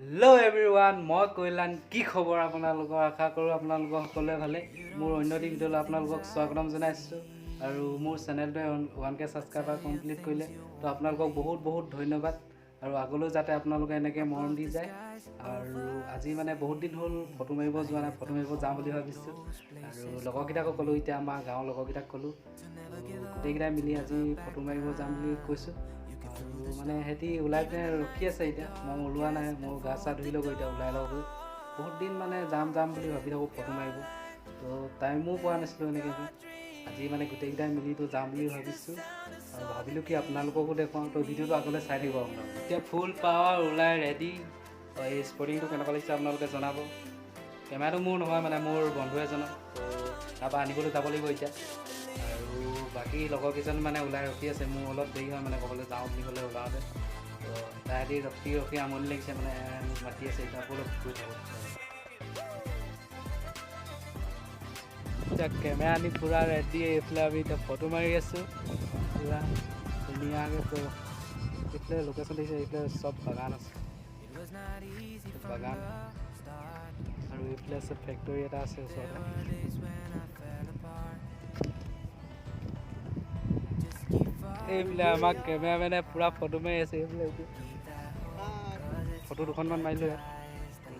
Hello' everyone, মই কৈলান। কি খবৰ আপোনালোকৰ? আশা কৰোঁ আপোনালোকৰ সকলোৱে ভালে। মোৰ অন্যটি ভিডিঅ'লৈ আপোনালোকক স্বাগতম জনাইছোঁ আৰু মোৰ চেনেলটোৱে 1K ছাবস্ক্ৰাইবাৰ কমপ্লিট কৰিলে, তো আপোনালোকক বহুত বহুত ধন্যবাদ আৰু আগলৈ যাতে আপোনালোকে এনেকৈ মৰম দি যায়। আৰু আজি মানে বহুত দিন হ'ল ফটো মাৰিব যোৱা নাই, ফটো মাৰিব যাওঁ বুলি ভাবিছোঁ আৰু লগৰকেইটাকো ক'লোঁ, এতিয়া আমাৰ গাঁৱৰ লগৰকেইটাক ক'লোঁ, গোটেইকেইটাই মিলি আজি ফটো মাৰিব যাম বুলি কৈছোঁ। আৰু মানে সিহঁতি ওলাই পিনে ৰখি আছে। এতিয়া মই ওলোৱা নাই, মোৰ গা চা ধুই ল'ব, এতিয়া ওলাই ল'ব। বহুত দিন মানে যাম বুলি ভাবি থাকোঁ ফটো মাৰিব, তো টাইমো পোৱা নাছিলোঁ এনেকৈ। আজি মানে গোটেইকেইটাই মিলিতো যাম বুলি ভাবিছোঁ আৰু ভাবিলোঁ কি আপোনালোককো দেখুৱাওঁ, তো ভিডিঅ'টো আগলৈ চাই থাকিব আপোনালোকে। এতিয়া ফুল পাৱাৰ ওলাই ৰেডি। এই স্পৰ্টিংটো কেনেকুৱা লাগিছে আপোনালোকে জনাব। কেমেৰাটো মোৰ নহয়, মানে মোৰ বন্ধু এজনৰ, তো তাৰপৰা আনিবলৈ যাব লাগিব এতিয়া। আৰু বাকী লগৰকেইজন মানে ওলাই ৰখি আছে। মোৰ অলপ দেৰি হয় মানে ক'বলৈ যাওঁ বুলি ক'লে ওলাওঁতে, তো তাহাঁতি ৰখি আমনি লাগিছে, মানে মোক মাতি আছে। এতিয়া অলপ গৈ থাকোঁ। এতিয়া কেমেৰা আনি পূৰা ৰেডি। এইফালে আমি এতিয়া ফটো মাৰি আছোঁ পূৰা ধুনীয়াকৈ। তো এইফালে লোকেশ্যন দিছে, এইফালে চব বাগান আছে, বাগান আৰু এইফালে আছে ফেক্টৰী এটা আছে ওচৰতে। এইফালে আমাক কেমেৰামেনে পূৰা ফটো মাৰি আছে। এইফালে ফটো দুখনমান মাৰিলোঁ ইয়াত।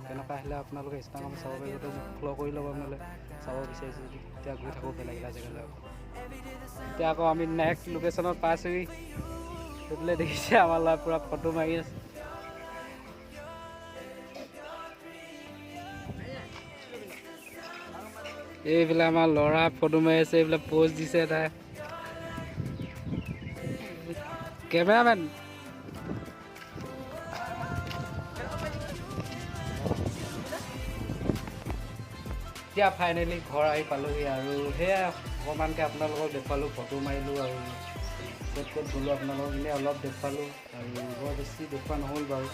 কেনেকুৱা আহিলে আপোনালোকে ইনষ্টাগ্ৰামত চাব পাৰিব, তো মোক ফ'ল' কৰি ল'ব আপোনালোকে চাব বিচাৰিছোঁ যদি। এতিয়া গৈ থাকোঁ বেলেগ এটা জেগালৈ। এতিয়া আকৌ আমি নেক্সট লোকেশ্যনত পাইছোঁহি। সেইফালে দেখিছে আমাৰ ল'ৰা পূৰা ফটো মাৰি আছে। এইফালে আমাৰ ল'ৰা ফটো মাৰি আছে, এইফালে প'জ দিছে তাই। কেমেৰামেন এতিয়া ফাইনেলি ঘৰ আহি পালোঁহি আৰু সেয়া অকণমানকৈ আপোনালোকক দেখুৱালোঁ, ফটো মাৰিলোঁ আৰু ক'ত গ'লোঁ আপোনালোকক এনেই অলপ দেখুৱালোঁ আৰু বৰ বেছি দেখুওৱা নহ'ল বাৰু।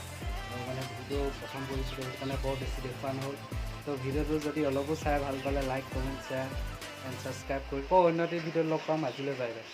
আৰু মানে ভিডিঅ' প্ৰথম কৰিছিলোঁ, সেইকাৰণে বৰ বেছি দেখুওৱা নহ'ল। তো ভিডিঅ'টো যদি অলপো চাই ভাল পালে, like, comment, share and subscribe কৰিব। অন্য এটি ভিডিঅ'ত লগ পাম। আজিলৈ বাই বাই।